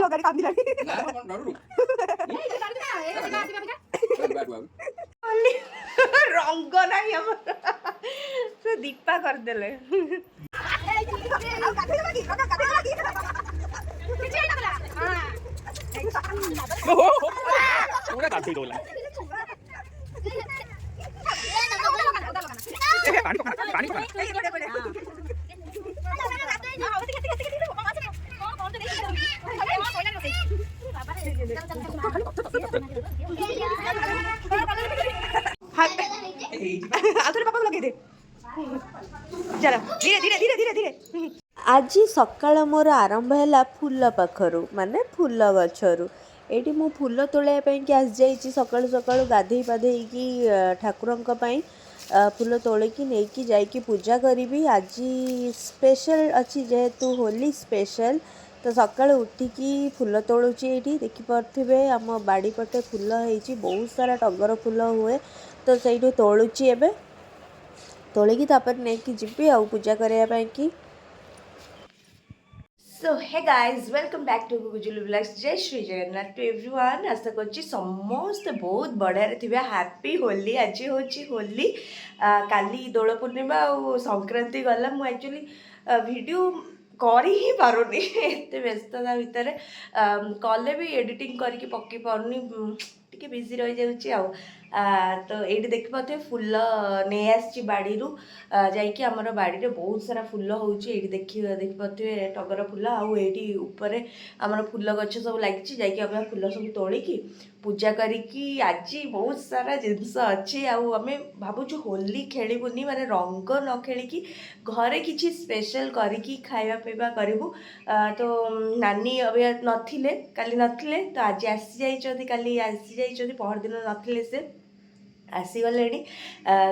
गाड़ी काम दिलानी रंग नहीं हमर से दीपा कर देले पूरा काट ही दोला पानी आधुरी पापा लगे दे चलो धीरे धीरे धीरे धीरे धीरे आज सकाळ मोर आरंभ है फूल पाखर माने फूल गचरू ये मु फूल तोड़ापी आसी जाइए सकाळु सकाळु गाधे पाधे ठाकुर फूल तोलिकी नहीं जाइकी पूजा करी आज स्पेशल अच्छी जेहेतु होली स्पेशल तो सकाळ उठिकी फूल तोड़ुची ये देखिपे आम बाड़ी पटे फूल होती बहुत सारा टगर फूल हुए तो से तोड़ुची एबे तोलिकी नहीं जीवी आ पूजा करने की। So hey guys welcome back to Gujulu blogs जय श्री जगन्नाथ टू एवरीवन आशा करछि समस्त बहुत बढ़िया थे हैप्पी होली आज होची होली काली दोल पूर्णिमा और संक्रांति गला मु एक्चुअली वीडियो कर ही पारुनी एत व्यस्तता भितर कले भी एडिटिंग करके पकई पारुनी टिके बिजी रही जाऊँ तो ये देखी पाते फूल नहीं आसी बाड़ी जाकि आमर बाड़ी बहुत सारा फूल होती देखी पाते टगर फूल आईटी ऊपर आमर फूल गछ सब लगी जाकि फूल सब तोलिकी पूजा करी आज बहुत सारा जिनस अच्छी आम भावुँ होली खेलुनी माने रंग न खेलिकी घरे किसी स्पेशल करी खाଇବା पीवा करूँ तो नानी अभी नथिले काली नथिले तो आज आसी जाइछथि काली आसी जाइछथि पहरदिन नथिले से आसीगले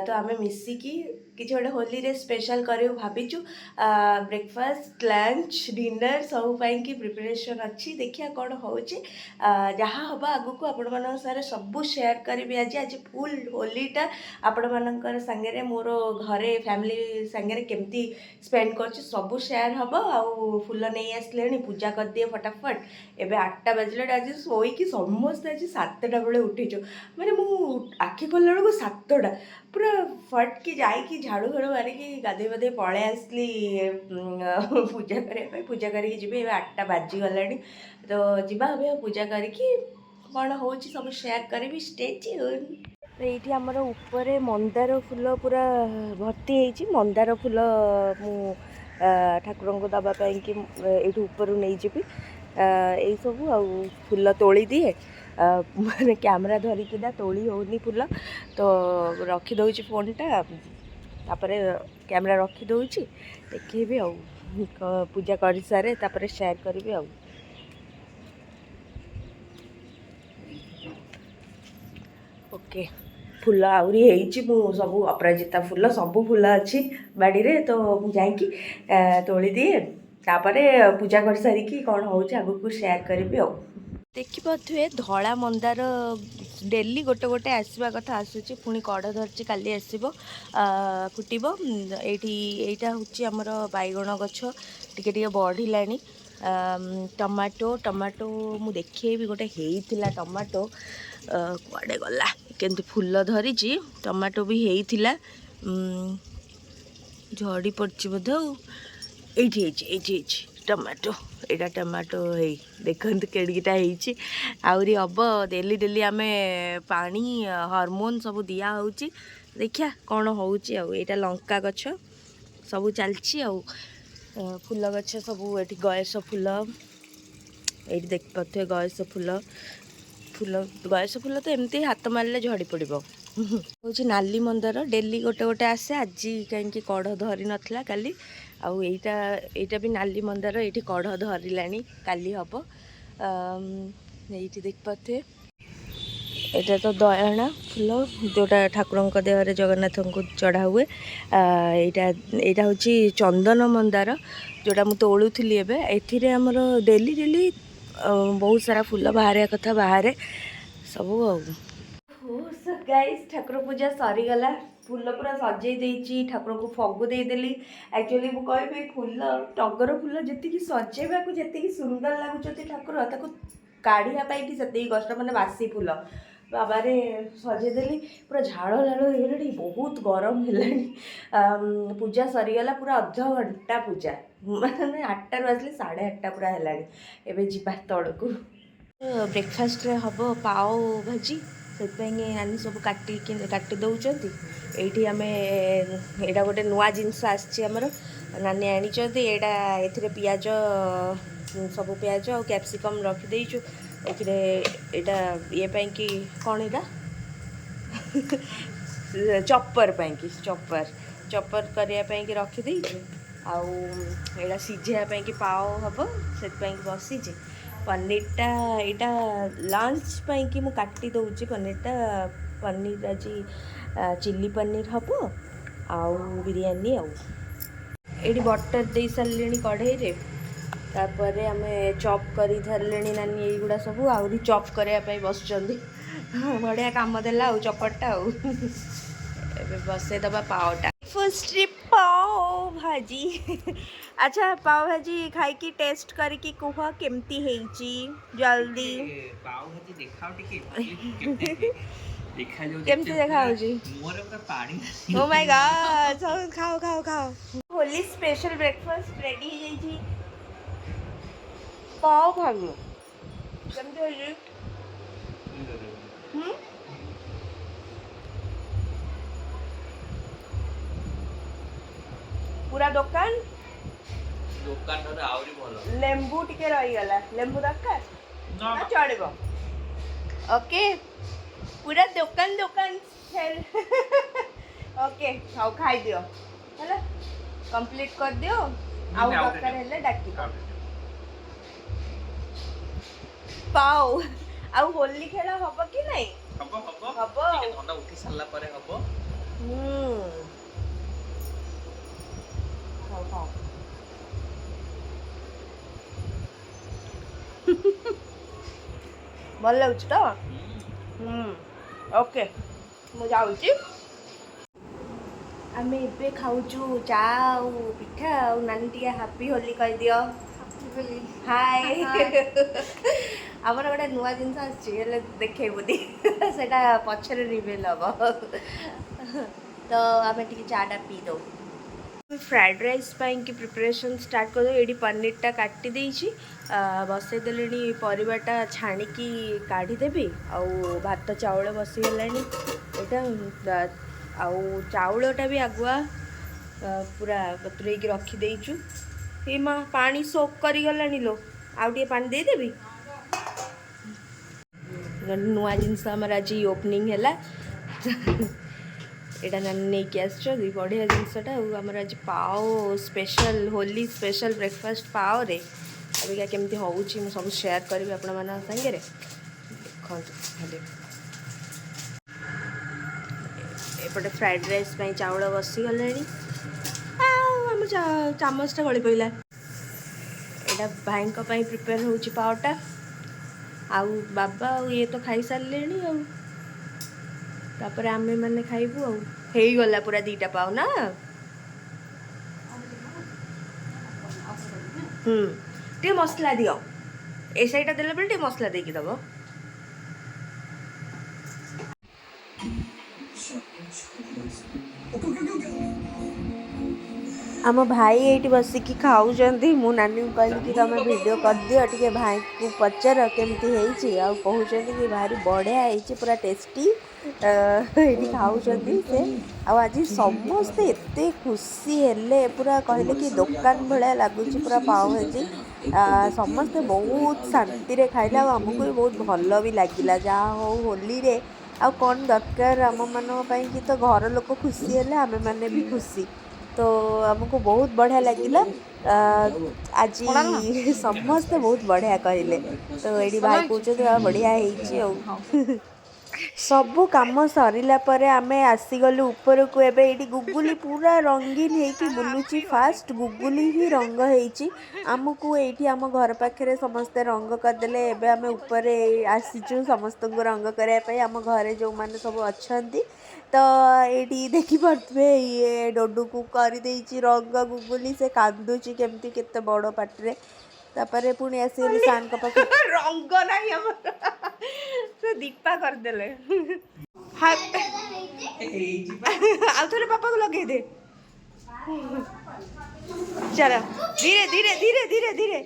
तो आम मिसिकी किसी गोटे होली रे स्पेशल करूँ भाविचु ब्रेकफास्ट लंच डिनर सबूपाई की प्रिपरेशन अच्छी देखिए कौन हो जहाँ हम आगु को आपण मान सारे सब शेयर करी आज आज फुल होलीटा आपण मान सांगे मोर घरे फैमिली सांगे केमती स्पेंड कर सब शेयर हम आउ फूल नहीं आसले पूजा कर दिए फटाफट एवं 8टा बाजिले आज शोईकी समस्त आज 7टा बेले उठीचु माने मु आखि खोलला बेलू 7टा पूरा फट की जाइकी झाड़ू झाड़ू मारिकी गाधे बाधे पलै आसली पूजा करने पूजा करके जी 8टा बाजिगला तो जीवा पूजा करके कौन हो सब शेयर करी स्टे ट्यून। तो ये आमर ऊपर मंदार फूल पूरा भर्ती होती मंदार फूल मु ठाकुर को दवापाई कि ये ऊपर नहीं जी यही सब आ फूल तोली दिए मैंने कैमरा धरिकी तोली होनी फूल तो रखीदे फोनटा तापर कैमरा रखीदे देखेबी आ पूजा कर सारे तापर शेयर करी आ ओके फूल आहरी हो सब अपराजिता फूल सब फूल अच्छी बाड़ी रे तो जाइकी तोली दिए तापर पूजा कर सारिकी कौन हो आगु को शेयर करी आ देखिपे धला मंदार डेली गोटे गोटे आसवा कथा आसूची पुणी कड़ धरची काली आसब फुटब ये हूँ आमर बैगण गछ टिके टिके बढ़िलानी टमाटो टमाटो मु देखेबी गोटे होता टमाटो कुआडे गला केंतु फूल धरी टमाटो भी होता झड़ी पड़ी बोधे ये टमाटो यहाँ टमाटो है देखते केड़ीटा होरी हम डेली डेली आम पानी हार्मोन सब दिया होची देखिया कौन हो यहाँ लंका गछ सब चलची फूल गछ सब ये गयस फूल ये देख पाते गयस फूल फूल गयस फूल तो एमती हाथ मारे झड़ी पड़ो हूँ नाली मंदार डेली गोटे गोटे आसे आज कहीं कढ़ धरी नाला काली आईटा भी नाली मंदार ये कढ़ धरला काली हम ये देख पाते यहाँ तो दयाणा फूल जोटा ठाकुर देहरे जगन्नाथ को चढ़ा हुए यहाँ हूँ चंदन मंदार जोटा मुझे तोलुली एवं आमर डेली डेली बहुत सारा फूल बाहर कथा बाहर सब गाइस ठाकुर पूजा सरीगला फूल पूरा सजई देइछि ठाकुर को फगु देदेली एक्चुअली मु कहबी फूल टगर फूल जी सजेवा को जी सुंदर लगुच ठाकुर ताको काढ़िया कि से कष्ट मैंने बासी फूल बाबारे सजेदेली पूरा झाड़ झाड़ हो बहुत गरम है पूजा सरीगला पूरा अध घंटा पूजा मैंने 8टार आसली 8:30 पूरा है एवं जीवा तौड़ को ब्रेकफास्ट रे हम पाव भाजी से नानी सब काटी दौरान ये आम यहाँ गोटे नुआ जिनस आमर नानी आनी यहाँ ए पिज सब पिज और कैप्सिकम रखिदेचु यहाँ ये कि कौन यहाँ चॉपर की चॉपर करने की रखिदेचु आउ सीझापी कि पाव हम से बसी पनीरटा यहाँ लंच कि मुझे काटी दूची पनीरटा पनीर आज चिली पनीर हम आउ बिरयानी ये बटर दे सारे कढ़ई रे तापर आम चॉप कर सारे नानी युवा सब आहरी चॉप करने बस बढ़िया कम देला चपटा बसईदबा पावटा फर्स्ट पाव भाजी अच्छा पाव भाजी खाई की टेस्ट करके कह केमती हेची जल्दी पाव भाजी देखाओ टिके देखा जो केमती देखा होची मोर पूरा पानी ओ माय गॉड सब खाओ खाओ खाओ होली स्पेशल ब्रेकफास्ट रेडी हो जाई छी पाव भाजी केमती होई पूरा दुकान आउरी भलो लेंबू टिके रही गला लेंबू दरकार ना चढ़बो ओके पूरा दुकान ओके हाउ खाई दियो हैला कंप्लीट कर दियो आउ दरकार हेले डाकी पाओ आउ होली खेला हबो कि नहीं हबो ठीक धंदा उठी साला परे हबो खाओ भल लगुच तो ओके मु जाऊँगी आम ए खाऊचु चा पिठा नानी टे हापी होली कह दियो हाय आमर गोटे नुआ जिनस आसे देखेबुदी से पचर रिवेल हम तो आम टे चाटा पी दो फ्राइड राइस की प्रिपरेशन स्टार्ट कर ये पनीरटा काटी देछि बसईदे परिवाटा छाणिकी काढ़ीदेवी आउ भात चाउल बसीगला यहाँ आउ चाउलटा भी आगुआ पूरा बतुरेक रखीदेचु ये माँ पानी सोक करीगला लो आउ पानी देदेवी नुआ जिनस आमर आज ओपनिंग है एटा नानी नहीं आस बढ़िया जिनसटा आमर आज पाव स्पेशल होली स्पेशल ब्रेकफास्ट पाव रे अबिका केमती होउची मु सब शेयर करी आपण माना संगे रे देखंतु एपटे फ्राइड राइस पई चावल बसी गलेनी आम चामचटा गली पइला एटा भाई को पई प्रिपेयर होउची पावटा आउ बाबा ये तो खाई सारलेनी आउ तापर आमे माने खाइबू आउ हेई गला पूरा दीटा पाव ना टे मसला दियो ए साइडा देला बेले टे मसला देकी दबो आम भाई ये बसिकी खाऊँच मु नानी कहली कि तुम वीडियो कर दियो टे भाई को पचार केमती है कहते कि भारी बढ़िया है पूरा टेस्टी ये खाऊँच से आज समस्ते एत खुशी हेले पूरा कहले कि दुकान भाया लगुच पूरा पाव भाजी समस्ते बहुत शांति रे खाइले आमको भी बहुत भल भी लगिला जहाँ हो होली रे आ कौन दरकार आम मानी कि तो घर लोक खुशी हेले आमे माने भी खुशी तो आमको बहुत बढ़िया लगिला आज समस्ते बहुत बढ़िया कहले तो ये भाई कौन बढ़िया है ସବୁ କାମ ସରିଲା ପରେ ଆମେ ଆସିଗଲୁ ଉପରକୁ। ଏବେ ଏଇଠି ଗୁଗୁଲି ପୁରା ରଙ୍ଗୀନ ହେଇକି ବୁଲୁଛି। ଫାଷ୍ଟ ଗୁଗୁଲି ହିଁ ରଙ୍ଗ ହେଇଛି। ଆମକୁ ଏଇଠି ଆମ ଘର ପାଖରେ ସମସ୍ତେ ରଙ୍ଗ କରିଦେଲେ। ଏବେ ଆମେ ଉପରେ ଆସିଛୁ ସମସ୍ତଙ୍କୁ ରଙ୍ଗ କରିବା ପାଇଁ, ଆମ ଘରେ ଯେଉଁମାନେ ସବୁ ଅଛନ୍ତି। ତ ଏଇଠି ଦେଖିପାରୁଥିବେ ଇଏ ଡୋଡୁକୁ କରିଦେଇଛି ରଙ୍ଗ। ଗୁଗୁଲି ସେ କାନ୍ଦୁଛି କେମିତି କେତେ ବଡ଼ ପାଟିରେ। ତାପରେ ପୁଣି ଆସିଗଲୁ ସାର୍ଙ୍କ ପାଖକୁ। ରଙ୍ଗ ନାହିଁ ଆମର, ସେ ଦୀପା କରିଦେଲେ। ଆଉ ଥରେ ବାପାକୁ ଲଗେଇ ଦେ। ଚାଲ ଧୀରେ ଧୀରେ ଧୀରେ ଧୀରେ ଧୀରେ।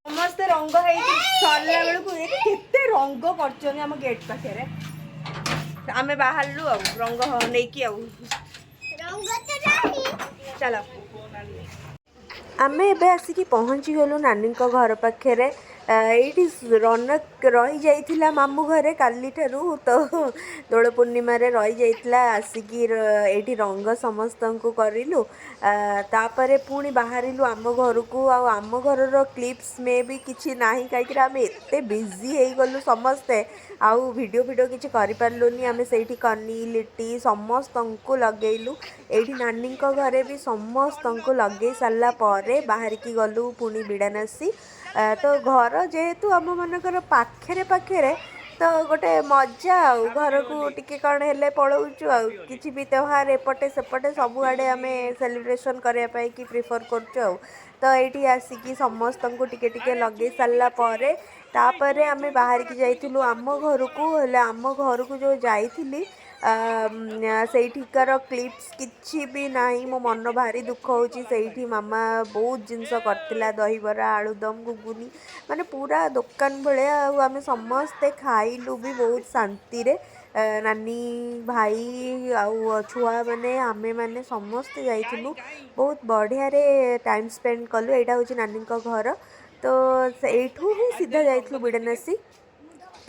ସମସ୍ତେ ରଙ୍ଗ ହେଇକି ସରିଲା ବେଳକୁ କେତେ ରଙ୍ଗ କରୁଛନ୍ତି ଆମ ଗେଟ୍ ପାଖରେ। ଆମେ ବାହାରିଲୁ ଆଉ ରଙ୍ଗ ନେଇକି ଆଉ। ଚାଲ ଆମେ ଏବେ ଆସିକି ପହଞ୍ଚିଗଲୁ ନାନୀଙ୍କ ଘର ପାଖରେ। ଏଇଠି ରନକ ରହିଯାଇଥିଲା ମାମୁଁ ଘରେ କାଲିଠାରୁ, ତ ଦୋଳ ପୂର୍ଣ୍ଣିମାରେ ରହିଯାଇଥିଲା। ଆସିକି ଏଇଠି ରଙ୍ଗ ସମସ୍ତଙ୍କୁ କରିଲୁ। ତାପରେ ପୁଣି ବାହାରିଲୁ ଆମ ଘରକୁ। ଆଉ ଆମ ଘରର କ୍ଲିପ୍ସ ମେ ବି କିଛି ନାହିଁ, କାହିଁକିନା ଆମେ ଏତେ ବିଜି ହେଇଗଲୁ ସମସ୍ତେ, ଆଉ ଭିଡ଼ିଓ କିଛି କରିପାରିଲୁନି। ଆମେ ସେଇଠି କନି ଲିଟି ସମସ୍ତଙ୍କୁ ଲଗେଇଲୁ। ଏଇଠି ନାନୀଙ୍କ ଘରେ ବି ସମସ୍ତଙ୍କୁ ଲଗେଇ ସାରିଲା ପରେ ବାହାରିକି ଗଲୁ ପୁଣି ବିଡ଼ାନାସୀ। ତ ଘର ଯେହେତୁ ଆମମାନଙ୍କର ପାଖରେ ପାଖରେ, ତ ଗୋଟେ ମଜା ଆଉ। ଘରକୁ ଟିକେ କ'ଣ ହେଲେ ପଳଉଛୁ ଆଉ। କିଛି ବି त्योहार ଏପଟେ ସେପଟେ ସବୁଆଡ଼େ ଆମେ ସେଲିବ୍ରେସନ୍ କରିବା ପାଇଁ କି ପ୍ରିଫର୍ କରୁଛୁ ଆଉ। ତ ଏଇଠି ଆସିକି ସମସ୍ତଙ୍କୁ ଟିକେ ଟିକେ ଲଗେଇ ସାରିଲା ପରେ ତାପରେ ଆମେ ବାହାରିକି ଯାଇଥିଲୁ ଆମ ଘରକୁ। ହେଲେ ଆମ ଘରକୁ ଯେଉଁ ଯାଇଥିଲି ସେଇଠିକାର କ୍ଲିପ୍ସ କିଛି ବି ନାହିଁ। ମୋ ମନ ଭାରି ଦୁଃଖ ହେଉଛି। ସେଇଠି ମାମା ବହୁତ ଜିନିଷ କରିଥିଲା, ଦହିବରା, ଆଳୁଦମ, ଘୁଗୁନି, ମାନେ ପୁରା ଦୋକାନ ଭଳିଆ। ଆଉ ଆମେ ସମସ୍ତେ ଖାଇଲୁ ବି ବହୁତ ଶାନ୍ତିରେ। ନାନୀ, ଭାଇ ଆଉ ଛୁଆମାନେ, ଆମେମାନେ ସମସ୍ତେ ଯାଇଥିଲୁ। ବହୁତ ବଢ଼ିଆରେ ଟାଇମ୍ ସ୍ପେଣ୍ଡ କଲୁ। ଏଇଟା ହେଉଛି ନାନୀଙ୍କ ଘର। ତ ସେଇଠୁ ହିଁ ସିଧା ଯାଇଥିଲୁ ବିଡ଼ାନାସୀ।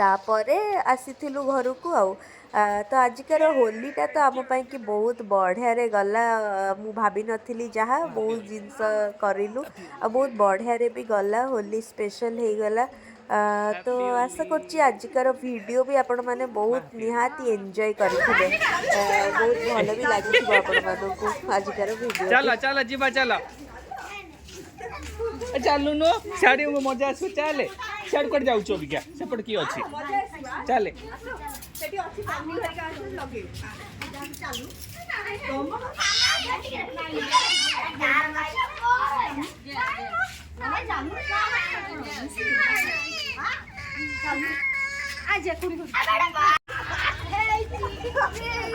ତାପରେ ଆସିଥିଲୁ ଘରକୁ ଆଉ। ତ ଆଜିକାର ହୋଲିଟା ତ ଆମ ପାଇଁକି ବହୁତ ବଢ଼ିଆରେ ଗଲା। ମୁଁ ଭାବିନଥିଲି ଯାହା, ବହୁତ ଜିନିଷ କରିଲୁ ଆଉ ବହୁତ ବଢ଼ିଆରେ ବି ଗଲା। ହୋଲି ସ୍ପେଶାଲ ହେଇଗଲା। ତ ଆଶା କରୁଛି ଆଜିକାର ଭିଡ଼ିଓ ବି ଆପଣମାନେ ବହୁତ ନିହାତି ଏନ୍ଜୟ କରିଥିବେ। ବହୁତ ଭଲ ବି ଲାଗିଥିବ ଆପଣମାନଙ୍କୁ ଆଜିକାର ଭିଡ଼ିଓଟି। ଚାଲ ଚାଲ ଯିବା ଚାଲ। ଚାଲୁନୁ ସିଆଡ଼େ ମଜା ଆସିବ। ଚାଲେ ସିଆଡ଼େ କୁଆଡ଼େ ଯାଉଛୁ ଅବିକା? ସେପଟେ କିଏ ଅଛି? ଚାଲେ। ସେଠି ଅଛି ପାନି ଘରିକା ଅଛି ଲଗେଇବୁ। ଚାଲୁ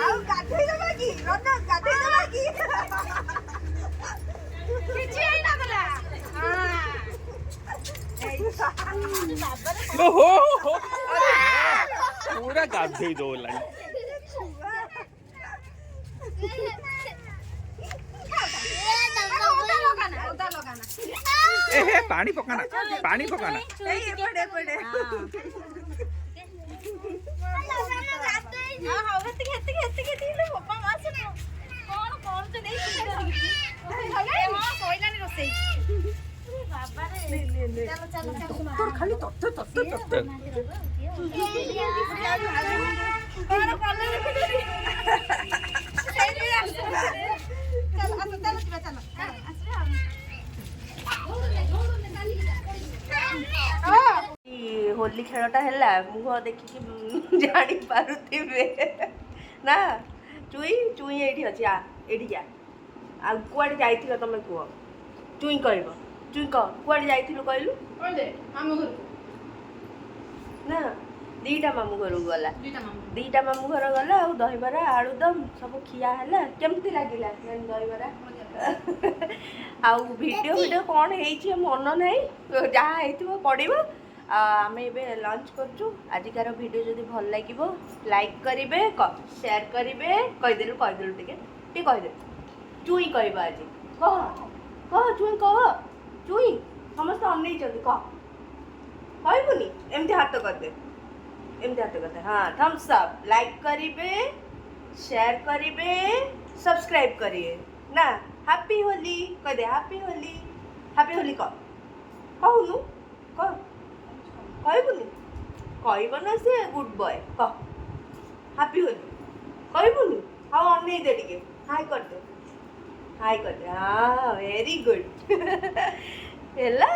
ଆଉ ଗାଧେଇ ଦବା କି? ରନ ଗାଧେଇ ଦବା କି? କିଛି ହେଇନଥିଲା। ଓହୋ ପୁରା ଗାଧେଇ ଦଉଲାଣି। ଏ ହେ ପାଣି ପକାନା, ପାଣି ପକାନା। ଖାଲି ହୋଲି ଖେଳଟା ହେଲା, ମୁହଁ ଦେଖିକି ଜାଣିପାରୁଥିବେ ନା। ଚୁଇଁ ଚୁଇଁ ଏଇଠି ଅଛି, ଏଇଠିକି ଆଉ କୁଆଡ଼େ ଯାଇଥିଲ ତମେ କୁହ? ଚୁଇଁ କହିବ। ଚୁଇଁ କହ କୁଆଡ଼େ ଯାଇଥିଲୁ କହିଲୁ? ନା ଦିଟା ମାମୁଁ ଘରକୁ ଗଲା। ଦିଟା ମାମୁଁ ଘର ଗଲା। ଆଉ ଦହିବରା, ଆଳୁଦମ ସବୁ ଖିଆ ହେଲା। କେମିତି ଲାଗିଲା ଦହିବରା? ଆଉ ଭିଡ଼ିଓ କ'ଣ ହେଇଛି ମନ ନାହିଁ, ଯାହା ହେଇଥିବ ପଡ଼ିବ। ଆମେ ଏବେ ଲଞ୍ଚ କରୁଛୁ। ଆଜିକାର ଭିଡ଼ିଓ ଯଦି ଭଲ ଲାଗିବ ଲାଇକ୍ କରିବେ, ସେୟାର କରିବେ। କହିଦେଲୁ ଟିକେ କହିଦେଲୁ। ଚୁଇଁ କହିବ ଆଜି। କହ କହ ଚୁଇଁ କହ। ଚୁଇଁ ସମସ୍ତେ ଅନେଇଛନ୍ତି, କହ। କହିବୁନି? ଏମିତି ହାତ କରିଦେ, ଏମିତି ହାତ କରିଦେ। ହଁ ଥମ୍ସ ଅପ୍। ଲାଇକ୍ କରିବେ, ସେୟାର କରିବେ, ସବସ୍କ୍ରାଇବ କରିବେ ନା। ହାପି ହୋଲି କହିଦେ। ହାପି ହୋଲି, ହାପି ହୋଲି କହ। କହୁନୁ କହ। କହିବୁନି? କହିବ ନା ସେ ଗୁଡ୍ ବୟ। କହ ହାପି ହୋଲି କହିବୁନି? ଆଉ ଅନେଇ ଦେ ଟିକେ ହାଇ କରିଦେ ହାଇ କରିଦେ ହଁ ଭେରି ଗୁଡ୍ ହେଲା।